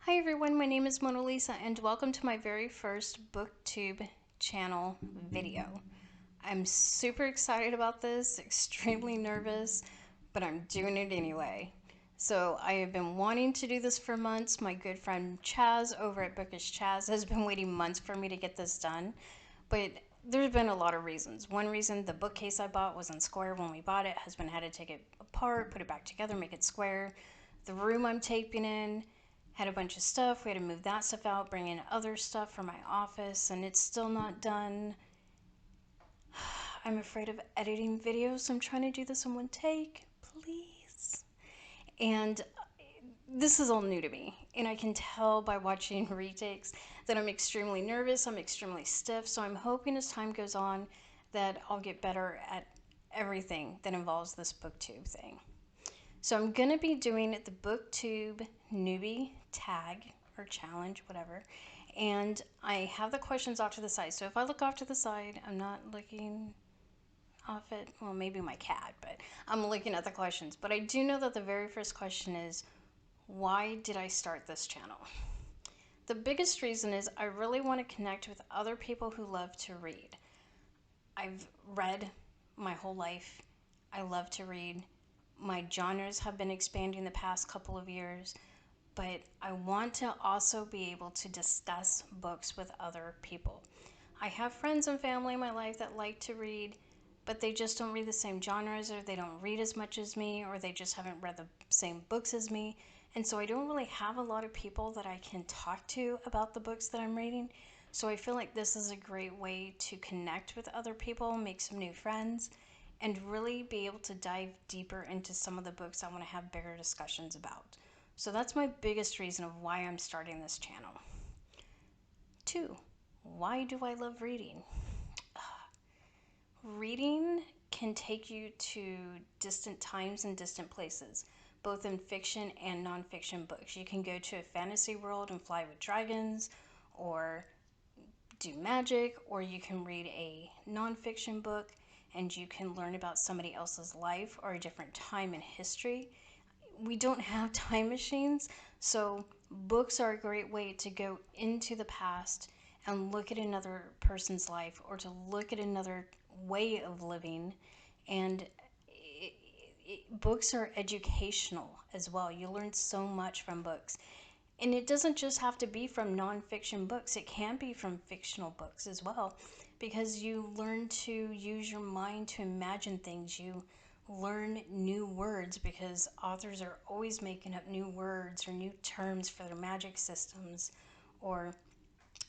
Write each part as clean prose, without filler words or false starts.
Hi everyone, my name is Mona Lisa and welcome to my very first BookTube channel video. I'm super excited about this, extremely nervous, but I'm doing it anyway. So I have been wanting to do this for months. My good friend Chaz over at Bookish Chaz has been waiting months for me to get this done, but there's been a lot of reasons. One reason, the bookcase I bought wasn't square when we bought it. Husband had to take it apart, put it back together, make it square. The room I'm taping in had a bunch of stuff. We had to move that stuff out, bring in other stuff for my office, and it's still not done. I'm afraid of editing videos, so I'm trying to do this in one take, please. And this is all new to me, and I can tell by watching retakes that I'm extremely nervous, I'm extremely stiff, so I'm hoping as time goes on that I'll get better at everything that involves this booktube thing. So I'm going to be doing the Booktube Newbie Tag or challenge, whatever. And I have the questions off to the side. So if I look off to the side, I'm not looking off at, well, maybe my cat, but I'm looking at the questions. But I do know that the very first question is, why did I start this channel? The biggest reason is I really want to connect with other people who love to read. I've read my whole life. I love to read. My genres have been expanding the past couple of years, but I want to also be able to discuss books with other people. I have friends and family in my life that like to read, but they just don't read the same genres, or they don't read as much as me, or they just haven't read the same books as me. And so I don't really have a lot of people that I can talk to about the books that I'm reading. So I feel like this is a great way to connect with other people, make some new friends, and really be able to dive deeper into some of the books I want to have bigger discussions about. So that's my biggest reason of why I'm starting this channel. 2, why do I love reading? Reading can take you to distant times and distant places, both in fiction and nonfiction books. You can go to a fantasy world and fly with dragons, or do magic, or you can read a nonfiction book and you can learn about somebody else's life or a different time in history. We don't have time machines, so books are a great way to go into the past and look at another person's life, or to look at another way of living. And books are educational as well. You learn so much from books. And it doesn't just have to be from nonfiction books, it can be from fictional books as well, because you learn to use your mind to imagine things. You learn new words because authors are always making up new words or new terms for their magic systems or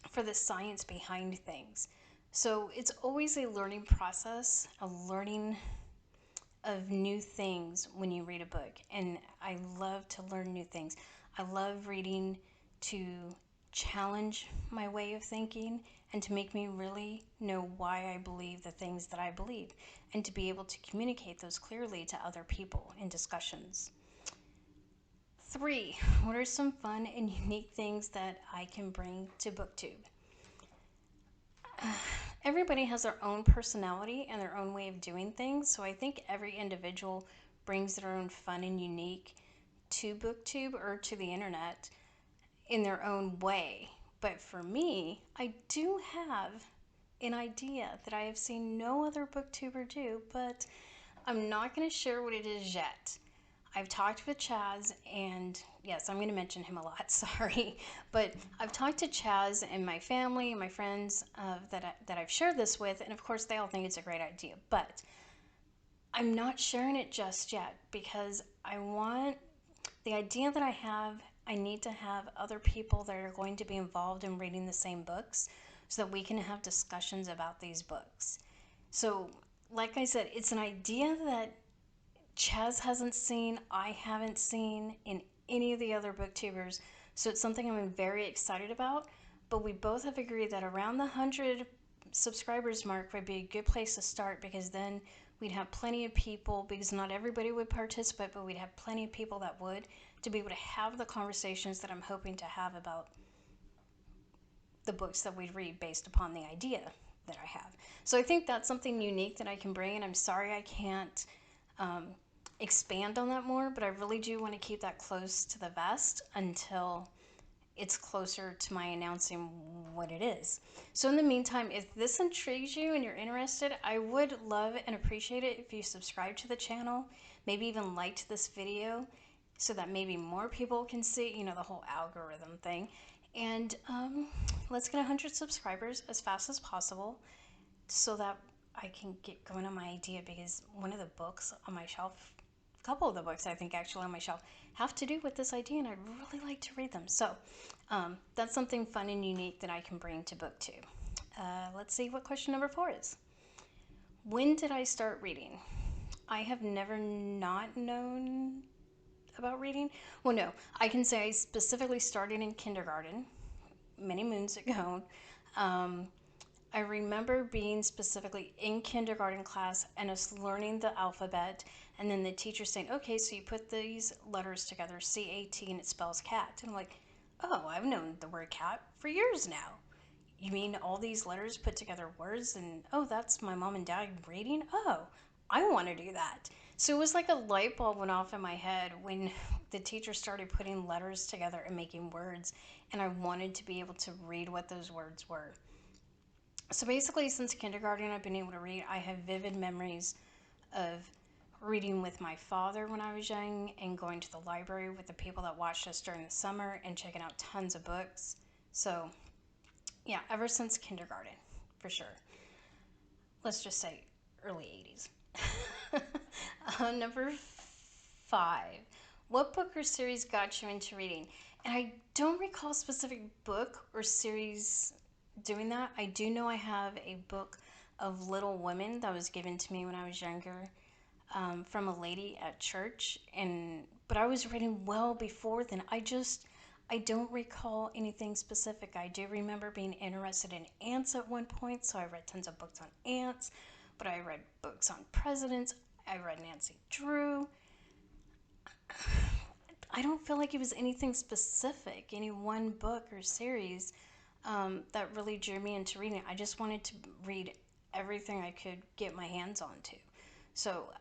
for the science behind things. So it's always a learning process, a learning of new things when you read a book. And I love to learn new things. I love reading to challenge my way of thinking and to make me really know why I believe the things that I believe, and to be able to communicate those clearly to other people in discussions. 3, what are some fun and unique things that I can bring to BookTube? Everybody has their own personality and their own way of doing things, so I think every individual brings their own fun and unique to BookTube or to the internet in their own way. But for me, I do have an idea that I have seen no other booktuber do, but I'm not going to share what it is yet. I've talked with Chaz, and yes, I'm going to mention him a lot, sorry, but I've talked to Chaz and my family and my friends that I've shared this with, and of course they all think it's a great idea, but I'm not sharing it just yet because I want the idea that I need to have other people that are going to be involved in reading the same books so that we can have discussions about these books. So, like I said, it's an idea that Chaz hasn't seen, I haven't seen in any of the other booktubers, so it's something I'm very excited about. But we both have agreed that around the 100 subscribers mark would be a good place to start, because then we'd have plenty of people, because not everybody would participate, but we'd have plenty of people that would, to be able to have the conversations that I'm hoping to have about the books that we read based upon the idea that I have. So I think that's something unique that I can bring, and I'm sorry I can't expand on that more, but I really do want to keep that close to the vest until it's closer to my announcing what it is. So in the meantime, if this intrigues you and you're interested, I would love and appreciate it if you subscribe to the channel, maybe even liked this video, so that maybe more people can see, the whole algorithm thing. And let's get 100 subscribers as fast as possible so that I can get going on my idea, because one of the books on my shelf, a couple of the books I think actually on my shelf, have to do with this idea, and I'd really like to read them. So that's something fun and unique that I can bring to BookTube. Let's see what question number 4 is. When did I start reading? I have never not known about reading. Well, no, I can say I specifically started in kindergarten many moons ago. I remember being specifically in kindergarten class and us learning the alphabet, and then the teacher saying, okay, so you put these letters together, C-A-T, and it spells cat. And I'm like, oh, I've known the word cat for years now. You mean all these letters put together words? And oh, that's my mom and dad reading? Oh, I want to do that. So it was like a light bulb went off in my head when the teacher started putting letters together and making words, and I wanted to be able to read what those words were. So basically, since kindergarten, I've been able to read. I have vivid memories of reading with my father when I was young, and going to the library with the people that watched us during the summer and checking out tons of books. So yeah, ever since kindergarten, for sure. Let's just say early 80s. Number 5. What book or series got you into reading? And I don't recall a specific book or series doing that. I do know I have a book of Little Women that was given to me when I was younger, from a lady at church, but I was reading well before then. I don't recall anything specific. I do remember being interested in ants at one point, so I read tons of books on ants, but I read books on presidents. I read Nancy Drew. I don't feel like it was anything specific, any one book or series that really drew me into reading. I just wanted to read everything I could get my hands onto. So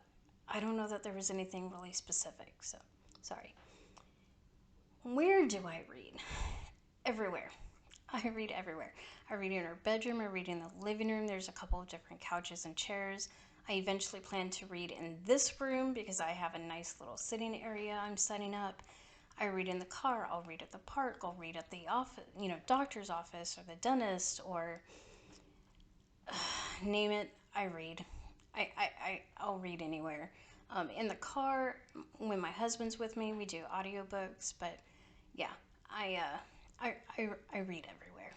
I don't know that there was anything really specific. So sorry. Where do I read? Everywhere. I read everywhere. I read in our bedroom. I read in the living room. There's a couple of different couches and chairs. I eventually plan to read in this room because I have a nice little sitting area I'm setting up. I read in the car. I'll read at the park. I'll read at the office, doctor's office or the dentist, or name it, I read. I'll read anywhere. In the car, when my husband's with me, we do audiobooks, but yeah, I read everywhere.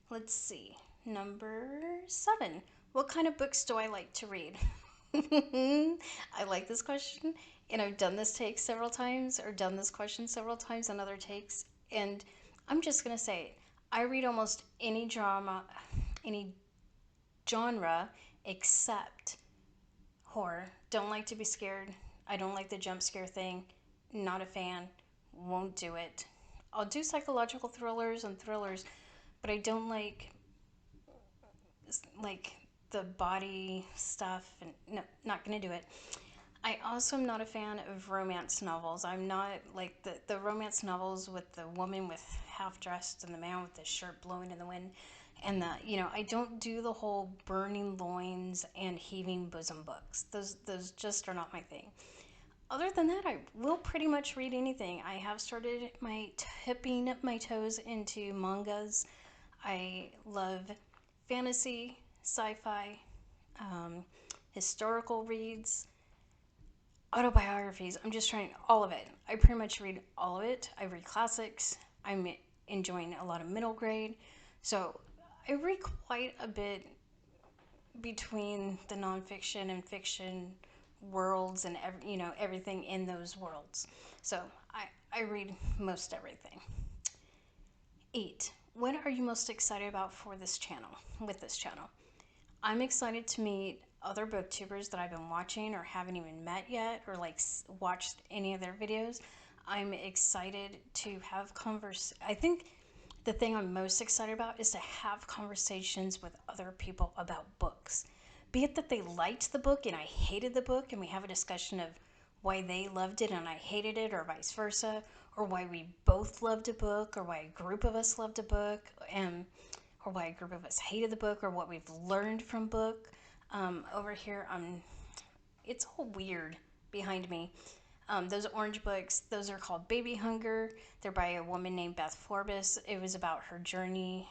Let's see. Number 7. What kind of books do I like to read? I like this question, and I've done this take several times, or done this question several times on other takes, and I'm just going to say it. I read almost any drama, any genre except horror. Don't like to be scared. I don't like the jump scare thing. Not a fan. Won't do it. I'll do psychological thrillers and thrillers, but I don't like the body stuff, and no, not gonna do it. I also am not a fan of romance novels. I'm not like the romance novels with the woman with half dressed and the man with the shirt blowing in the wind, and I don't do the whole burning loins and heaving bosom books. Those just are not my thing. Other than that, I will pretty much read anything. I have started tipping my toes into mangas. I love fantasy, sci-fi, historical reads, autobiographies. I'm just trying all of it. I pretty much read all of it. I read classics. I'm enjoying a lot of middle grade. So I read quite a bit between the nonfiction and fiction worlds, and everything in those worlds. So I read most everything. 8. What are you most excited about for this channel? With this channel, I'm excited to meet other booktubers that I've been watching or haven't even met yet, or watched any of their videos. I'm excited to have I think the thing I'm most excited about is to have conversations with other people about books. Be it that they liked the book and I hated the book, and we have a discussion of why they loved it and I hated it, or vice versa, or why we both loved a book, or why a group of us loved a book, or why a group of us hated the book, or what we've learned from book. Over here, it's all weird behind me. Those orange books, those are called Baby Hunger. They're by a woman named Beth Forbes. It was about her journey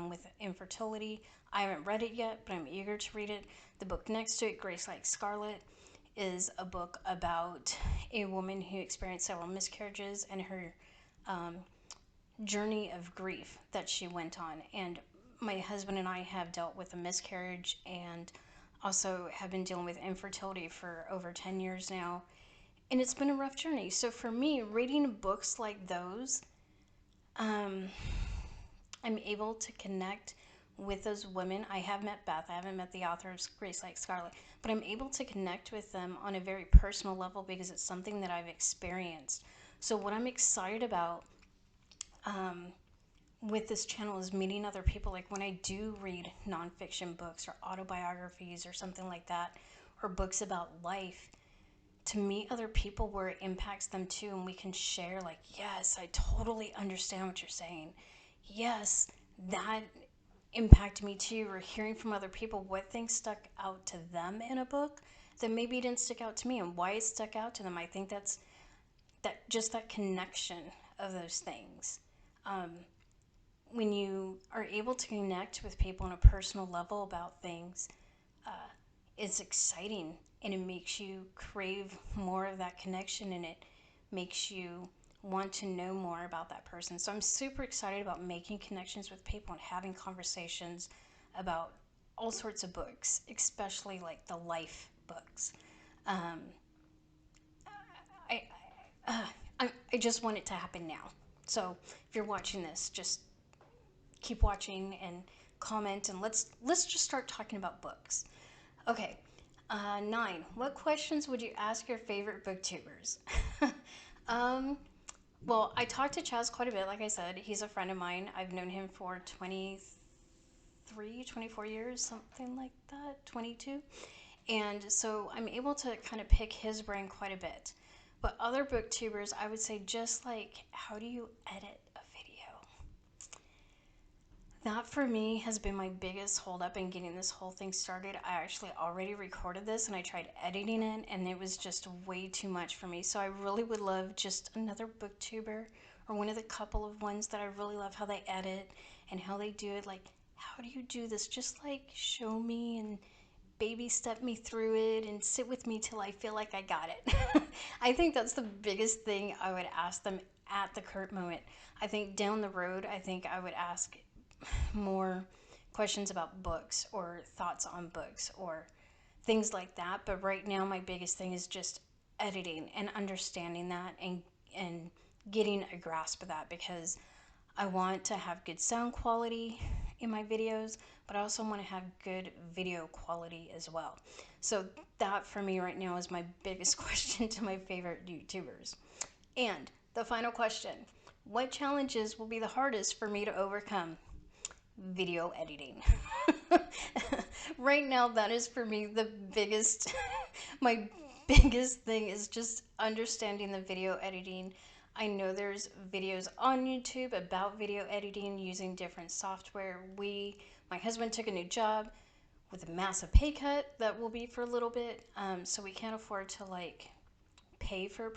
with infertility. I haven't read it yet, but I'm eager to read it. The book next to it, Grace Like Scarlet, is a book about a woman who experienced several miscarriages and her journey of grief that she went on. And my husband and I have dealt with a miscarriage and also have been dealing with infertility for over 10 years now. And it's been a rough journey. So for me, reading books like those, I'm able to connect with those women. I have met Beth. I haven't met the author of Grace Like Scarlet, but I'm able to connect with them on a very personal level because it's something that I've experienced. So what I'm excited about with this channel is meeting other people. Like when I do read nonfiction books or autobiographies or something like that, or books about life, to meet other people where it impacts them too, and we can share, like, yes, I totally understand what you're saying. Yes, that impacted me too. Or hearing from other people what things stuck out to them in a book that maybe didn't stick out to me and why it stuck out to them. I think that's that connection of those things. When you are able to connect with people on a personal level about things, it's exciting, and it makes you crave more of that connection, and it makes you want to know more about that person. So I'm super excited about making connections with people and having conversations about all sorts of books, especially like the life books. I, I just want it to happen now. So if you're watching this, just keep watching and comment, and let's just start talking about books. Okay, 9. What questions would you ask your favorite booktubers? Well, I talked to Chaz quite a bit. Like I said, he's a friend of mine. I've known him for 24 years, something like that, 22. And so I'm able to kind of pick his brain quite a bit. But other booktubers, I would say, just like, how do you edit a video? That for me has been my biggest holdup in getting this whole thing started. I actually already recorded this and I tried editing it, and it was just way too much for me. So I really would love just another booktuber, or one of the couple of ones that I really love how they edit and how they do it. Like, how do you do this? Just like show me and baby step me through it and sit with me till I feel like I got it. I think that's the biggest thing I would ask them at the current moment. I think down the road, I think I would ask more questions about books or thoughts on books or things like that. But right now, my biggest thing is just editing and understanding that, and getting a grasp of that, because I want to have good sound quality in my videos, but I also want to have good video quality as well. So that for me right now is my biggest question to my favorite YouTubers. And the final question: what challenges will be the hardest for me to overcome? Video editing. Right now, that is for me the biggest my biggest thing is just understanding the video editing. I know there's videos on YouTube about video editing using different software. My husband took a new job with a massive pay cut that will be for a little bit, so we can't afford to like pay for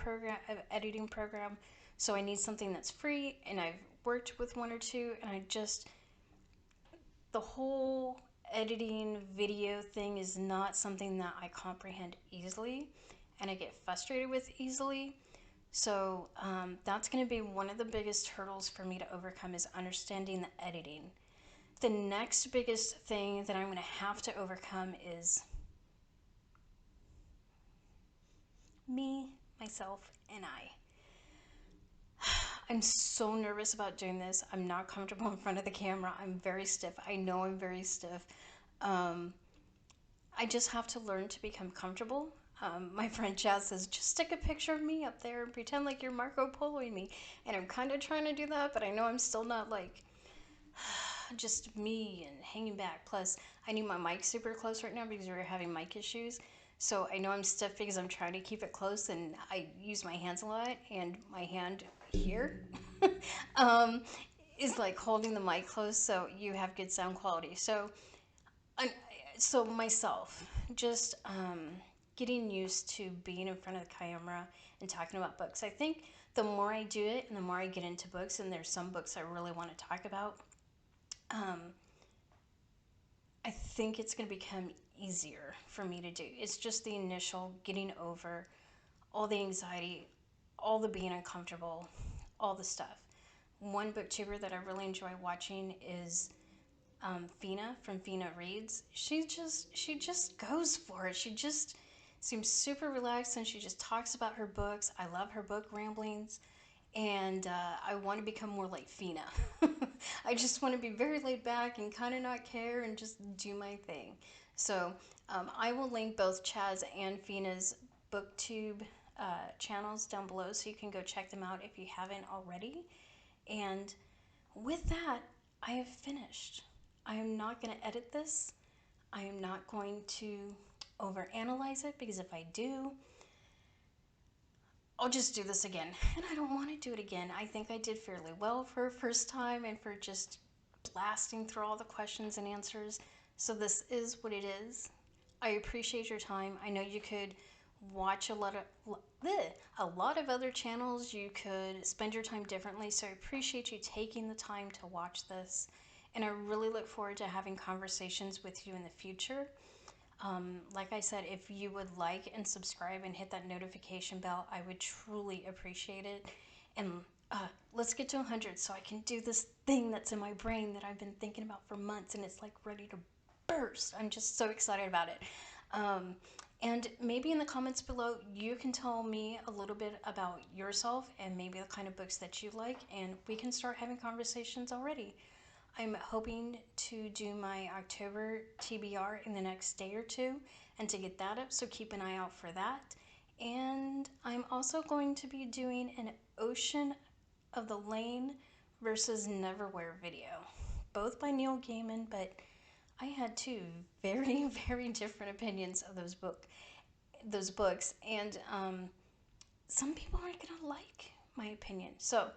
an editing program. So I need something that's free, and I've worked with one or two, and the whole editing video thing is not something that I comprehend easily, and I get frustrated with easily. So that's going to be one of the biggest hurdles for me to overcome, is understanding the editing. The next biggest thing that I'm going to have to overcome is me, myself, and I. I'm so nervous about doing this. I'm not comfortable in front of the camera. I'm very stiff. I know I'm very stiff. I just have to learn to become comfortable. My friend Chaz says, just stick a picture of me up there and pretend like you're Marco Poloing me. And I'm kind of trying to do that, but I know I'm still not like just me and hanging back. Plus, I need my mic super close right now because we're having mic issues. So I know I'm stiff because I'm trying to keep it close, and I use my hands a lot, and my hand here um, is like holding the mic close so you have good sound quality. So, I, so myself, just getting used to being in front of the camera and talking about books. I think the more I do it and the more I get into books, and there's some books I really want to talk about, um, I think it's going to become easier for me to do. It's just the initial getting over all the anxiety, all the being uncomfortable, all the stuff. One booktuber that I really enjoy watching is Fina from Fina Reads. She just goes for it. She just seems super relaxed and she just talks about her books. I love her book ramblings, and I want to become more like Fina. I just want to be very laid back and kind of not care and just do my thing. So I will link both Chaz and Fina's BookTube channels down below so you can go check them out if you haven't already. And with that, I have finished. I am not going to edit this. I am not going to overanalyze it, because if I do, I'll just do this again. And I don't want to do it again. I think I did fairly well for a first time and for just blasting through all the questions and answers. So this is what it is. I appreciate your time. I know you could watch a lot of other channels. You could spend your time differently. So I appreciate you taking the time to watch this. And I really look forward to having conversations with you in the future. Like I said, if you would like and subscribe and hit that notification bell, I would truly appreciate it. And let's get to 100 so I can do this thing that's in my brain that I've been thinking about for months, and it's like ready to burst. I'm just so excited about it. And maybe in the comments below, you can tell me a little bit about yourself and maybe the kind of books that you like, and we can start having conversations already. I'm hoping to do my October TBR in the next day or two and to get that up, so keep an eye out for that. And I'm also going to be doing an Ocean of the Lane versus Neverwhere video, both by Neil Gaiman, but I had two very, very different opinions of those books, and some people aren't gonna like my opinion. So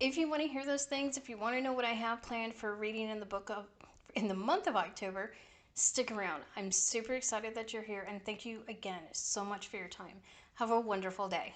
if you want to hear those things, if you want to know what I have planned for reading in the month of October, stick around. I'm super excited that you're here, and thank you again so much for your time. Have a wonderful day.